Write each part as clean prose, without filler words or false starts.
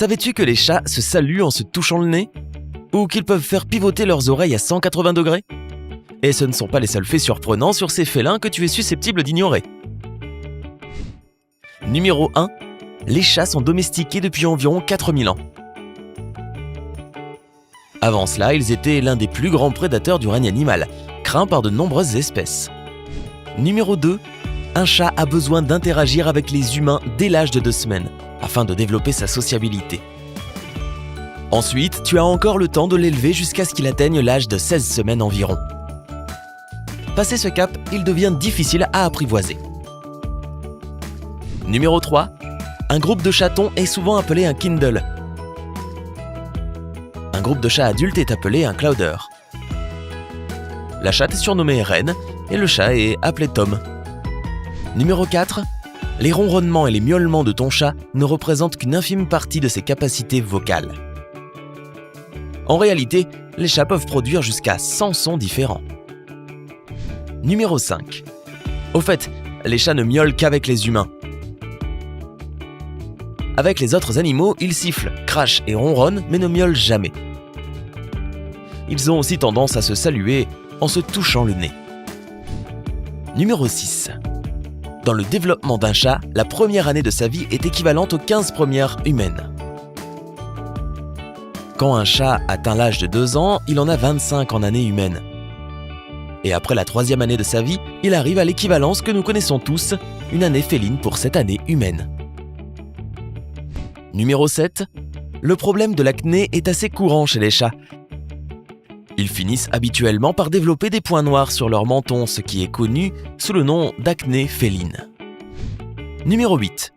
Savais-tu que les chats se saluent en se touchant le nez? Ou qu'ils peuvent faire pivoter leurs oreilles à 180 degrés? Et ce ne sont pas les seuls faits surprenants sur ces félins que tu es susceptible d'ignorer. Numéro 1. Les chats sont domestiqués depuis environ 4000 ans. Avant cela, ils étaient l'un des plus grands prédateurs du règne animal, craint par de nombreuses espèces. Numéro 2. Un chat a besoin d'interagir avec les humains dès l'âge de 2 semaines, afin de développer sa sociabilité. Ensuite, tu as encore le temps de l'élever jusqu'à ce qu'il atteigne l'âge de 16 semaines environ. Passé ce cap, il devient difficile à apprivoiser. Numéro 3. Un groupe de chatons est souvent appelé un Kindle. Un groupe de chats adultes est appelé un Clowder. La chatte est surnommée Reine et le chat est appelé Tom. Numéro 4. Les ronronnements et les miaulements de ton chat ne représentent qu'une infime partie de ses capacités vocales. En réalité, les chats peuvent produire jusqu'à 100 sons différents. Numéro 5. Au fait, les chats ne miaulent qu'avec les humains. Avec les autres animaux, ils sifflent, crachent et ronronnent, mais ne miaulent jamais. Ils ont aussi tendance à se saluer en se touchant le nez. Numéro 6. Dans le développement d'un chat, la première année de sa vie est équivalente aux 15 premières humaines. Quand un chat atteint l'âge de 2 ans, il en a 25 en année humaine. Et après la 3e année de sa vie, il arrive à l'équivalence que nous connaissons tous, une année féline pour cette année humaine. Numéro 7. Le problème de l'acné est assez courant chez les chats. Ils finissent habituellement par développer des points noirs sur leur menton, ce qui est connu sous le nom d'acné féline. Numéro 8.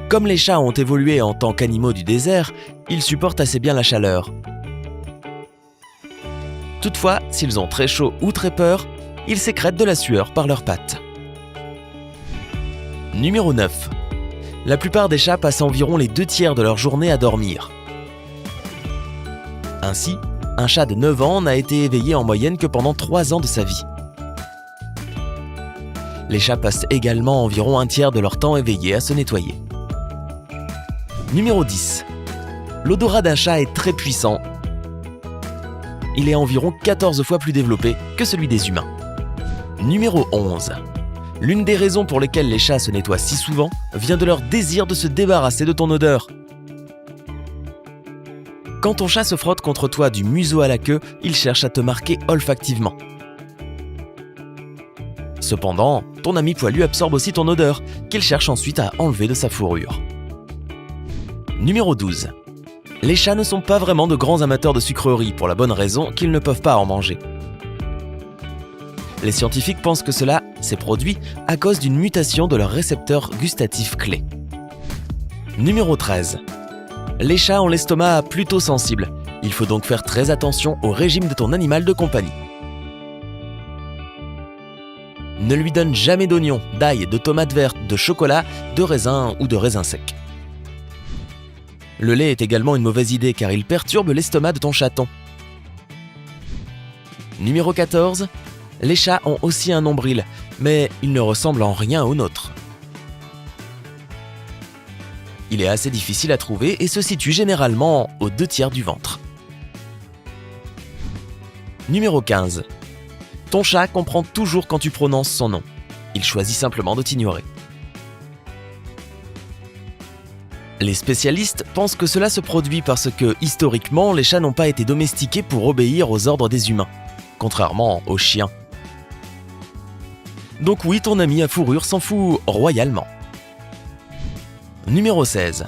Comme les chats ont évolué en tant qu'animaux du désert, ils supportent assez bien la chaleur. Toutefois, s'ils ont très chaud ou très peur, ils sécrètent de la sueur par leurs pattes. Numéro 9. La plupart des chats passent environ les 2/3 de leur journée à dormir. Ainsi, un chat de 9 ans n'a été éveillé en moyenne que pendant 3 ans de sa vie. Les chats passent également environ 1/3 de leur temps éveillé à se nettoyer. Numéro 10. L'odorat d'un chat est très puissant. Il est environ 14 fois plus développé que celui des humains. Numéro 11. L'une des raisons pour lesquelles les chats se nettoient si souvent vient de leur désir de se débarrasser de ton odeur. Quand ton chat se frotte contre toi du museau à la queue, il cherche à te marquer olfactivement. Cependant, ton ami poilu absorbe aussi ton odeur, qu'il cherche ensuite à enlever de sa fourrure. Numéro 12. Les chats ne sont pas vraiment de grands amateurs de sucreries pour la bonne raison qu'ils ne peuvent pas en manger. Les scientifiques pensent que cela s'est produit à cause d'une mutation de leur récepteur gustatif clé. Numéro 13. Les chats ont l'estomac plutôt sensible. Il faut donc faire très attention au régime de ton animal de compagnie. Ne lui donne jamais d'oignons, d'ail, de tomates vertes, de chocolat, de raisins ou de raisins secs. Le lait est également une mauvaise idée car il perturbe l'estomac de ton chaton. Numéro 14. Les chats ont aussi un nombril, mais il ne ressemble en rien au nôtre. Il est assez difficile à trouver et se situe généralement aux 2/3 du ventre. Numéro 15. Ton chat comprend toujours quand tu prononces son nom. Il choisit simplement de t'ignorer. Les spécialistes pensent que cela se produit parce que, historiquement, les chats n'ont pas été domestiqués pour obéir aux ordres des humains, contrairement aux chiens. Donc oui, ton ami à fourrure s'en fout royalement. Numéro 16.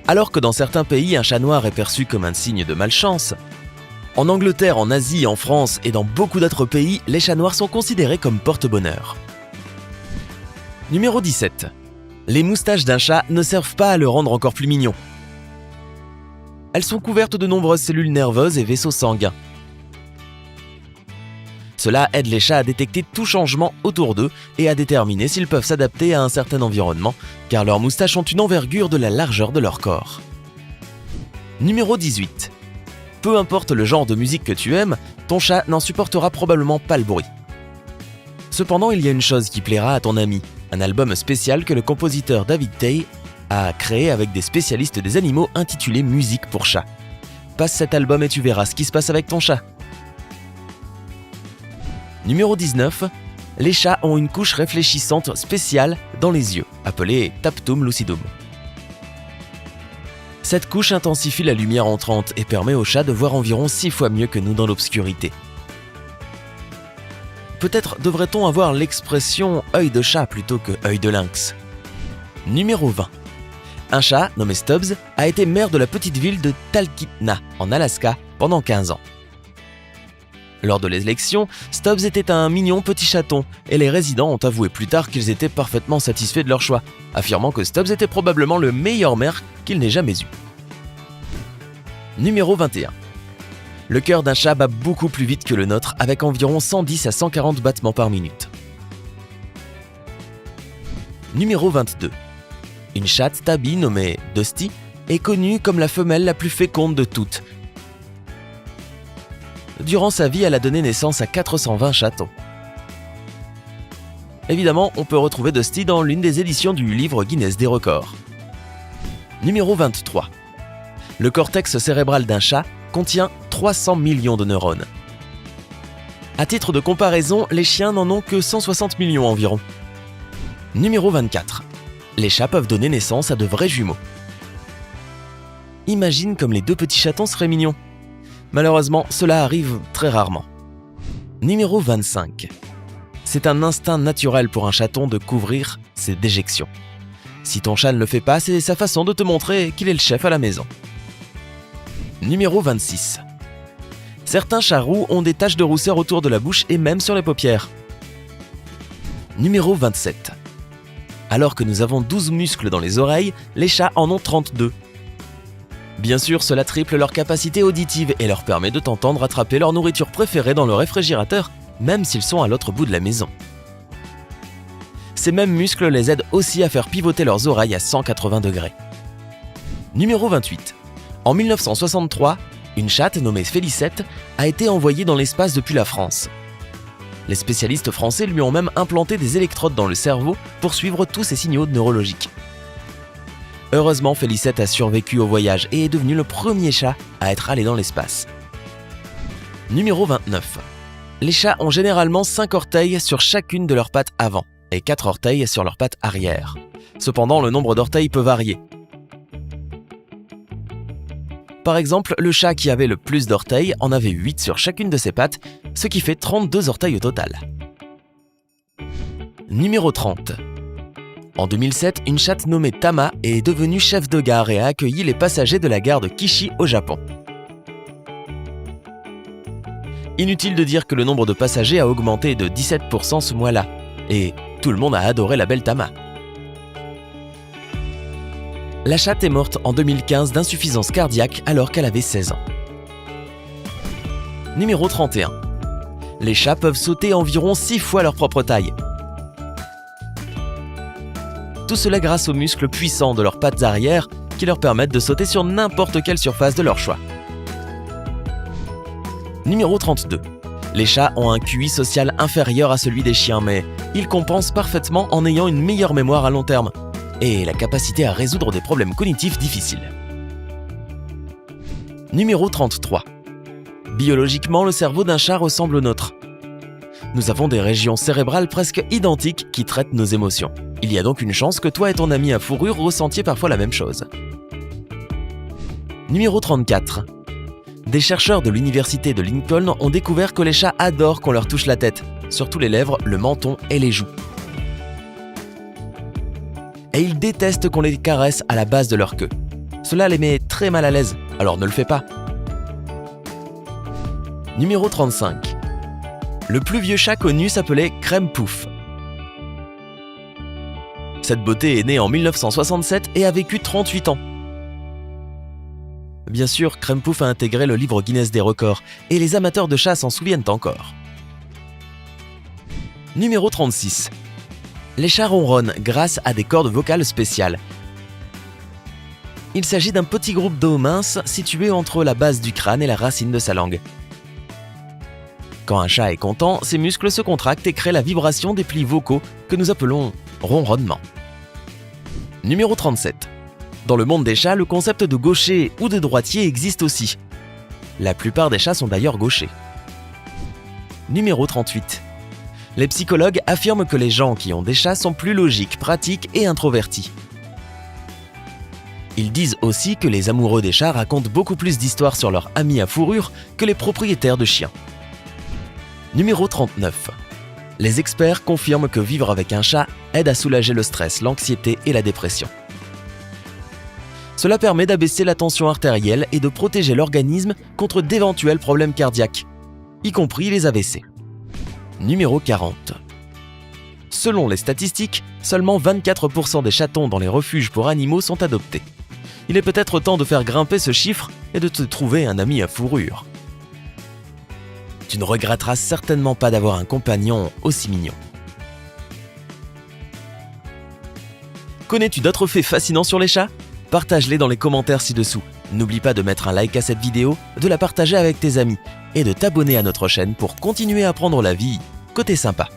Alors que dans certains pays, un chat noir est perçu comme un signe de malchance, en Angleterre, en Asie, en France et dans beaucoup d'autres pays, les chats noirs sont considérés comme porte-bonheur. Numéro 17. Les moustaches d'un chat ne servent pas à le rendre encore plus mignon. Elles sont couvertes de nombreuses cellules nerveuses et vaisseaux sanguins. Cela aide les chats à détecter tout changement autour d'eux et à déterminer s'ils peuvent s'adapter à un certain environnement, car leurs moustaches ont une envergure de la largeur de leur corps. Numéro 18. Peu importe le genre de musique que tu aimes, ton chat n'en supportera probablement pas le bruit. Cependant, il y a une chose qui plaira à ton ami, un album spécial que le compositeur David Tey a créé avec des spécialistes des animaux intitulé Musique pour chat. Passe cet album et tu verras ce qui se passe avec ton chat. Numéro 19. Les chats ont une couche réfléchissante spéciale dans les yeux, appelée Tapetum lucidum. Cette couche intensifie la lumière entrante et permet aux chats de voir environ 6 fois mieux que nous dans l'obscurité. Peut-être devrait-on avoir l'expression « œil de chat » plutôt que « œil de lynx ». Numéro 20. Un chat, nommé Stubbs, a été maire de la petite ville de Talkeetna, en Alaska, pendant 15 ans. Lors de l'élection, Stubbs était un mignon petit chaton, et les résidents ont avoué plus tard qu'ils étaient parfaitement satisfaits de leur choix, affirmant que Stubbs était probablement le meilleur maire qu'il n'ait jamais eu. Numéro 21. Le cœur d'un chat bat beaucoup plus vite que le nôtre, avec environ 110 à 140 battements par minute. Numéro 22. Une chatte tabby nommée Dusty est connue comme la femelle la plus féconde de toutes. Durant sa vie, elle a donné naissance à 420 chatons. Évidemment, on peut retrouver Dusty dans l'une des éditions du livre Guinness des records. Numéro 23. Le cortex cérébral d'un chat contient 300 millions de neurones. À titre de comparaison, les chiens n'en ont que 160 millions environ. Numéro 24. Les chats peuvent donner naissance à de vrais jumeaux. Imagine comme les deux petits chatons seraient mignons. Malheureusement, cela arrive très rarement. Numéro 25. C'est un instinct naturel pour un chaton de couvrir ses déjections. Si ton chat ne le fait pas, c'est sa façon de te montrer qu'il est le chef à la maison. Numéro 26. Certains chats roux ont des taches de rousseur autour de la bouche et même sur les paupières. Numéro 27. Alors que nous avons 12 muscles dans les oreilles, les chats en ont 32. Bien sûr, cela triple leur capacité auditive et leur permet de t'entendre attraper leur nourriture préférée dans le réfrigérateur, même s'ils sont à l'autre bout de la maison. Ces mêmes muscles les aident aussi à faire pivoter leurs oreilles à 180 degrés. Numéro 28. En 1963, une chatte nommée Félicette a été envoyée dans l'espace depuis la France. Les spécialistes français lui ont même implanté des électrodes dans le cerveau pour suivre tous ses signaux neurologiques. Heureusement, Félicette a survécu au voyage et est devenu le premier chat à être allé dans l'espace. Numéro 29. Les chats ont généralement 5 orteils sur chacune de leurs pattes avant et 4 orteils sur leurs pattes arrière. Cependant, le nombre d'orteils peut varier. Par exemple, le chat qui avait le plus d'orteils en avait 8 sur chacune de ses pattes, ce qui fait 32 orteils au total. Numéro 30. En 2007, une chatte nommée Tama est devenue chef de gare et a accueilli les passagers de la gare de Kishi au Japon. Inutile de dire que le nombre de passagers a augmenté de 17% ce mois-là, et tout le monde a adoré la belle Tama. La chatte est morte en 2015 d'insuffisance cardiaque alors qu'elle avait 16 ans. Numéro 31. Les chats peuvent sauter environ 6 fois leur propre taille. Tout cela grâce aux muscles puissants de leurs pattes arrière qui leur permettent de sauter sur n'importe quelle surface de leur choix. Numéro 32. Les chats ont un QI social inférieur à celui des chiens, mais ils compensent parfaitement en ayant une meilleure mémoire à long terme et la capacité à résoudre des problèmes cognitifs difficiles. Numéro 33. Biologiquement, le cerveau d'un chat ressemble au nôtre. Nous avons des régions cérébrales presque identiques qui traitent nos émotions. Il y a donc une chance que toi et ton ami à fourrure ressentiez parfois la même chose. Numéro 34. Des chercheurs de l'université de Lincoln ont découvert que les chats adorent qu'on leur touche la tête, surtout les lèvres, le menton et les joues. Et ils détestent qu'on les caresse à la base de leur queue. Cela les met très mal à l'aise, alors ne le fais pas. Numéro 35. Le plus vieux chat connu s'appelait Crème Pouf. Cette beauté est née en 1967 et a vécu 38 ans. Bien sûr, Crème Pouf a intégré le livre Guinness des records et les amateurs de chats s'en souviennent encore. Numéro 36. Les chats ronronnent grâce à des cordes vocales spéciales. Il s'agit d'un petit groupe d'os minces situé entre la base du crâne et la racine de sa langue. Quand un chat est content, ses muscles se contractent et créent la vibration des plis vocaux que nous appelons ronronnement. Numéro 37. Dans le monde des chats, le concept de gaucher ou de droitier existe aussi. La plupart des chats sont d'ailleurs gauchers. Numéro 38. Les psychologues affirment que les gens qui ont des chats sont plus logiques, pratiques et introvertis. Ils disent aussi que les amoureux des chats racontent beaucoup plus d'histoires sur leurs amis à fourrure que les propriétaires de chiens. Numéro 39. Les experts confirment que vivre avec un chat aide à soulager le stress, l'anxiété et la dépression. Cela permet d'abaisser la tension artérielle et de protéger l'organisme contre d'éventuels problèmes cardiaques, y compris les AVC. Numéro 40. Selon les statistiques, seulement 24% des chatons dans les refuges pour animaux sont adoptés. Il est peut-être temps de faire grimper ce chiffre et de te trouver un ami à fourrure. Tu ne regretteras certainement pas d'avoir un compagnon aussi mignon. Connais-tu d'autres faits fascinants sur les chats ? Partage-les dans les commentaires ci-dessous. N'oublie pas de mettre un like à cette vidéo, de la partager avec tes amis et de t'abonner à notre chaîne pour continuer à prendre la vie côté sympa.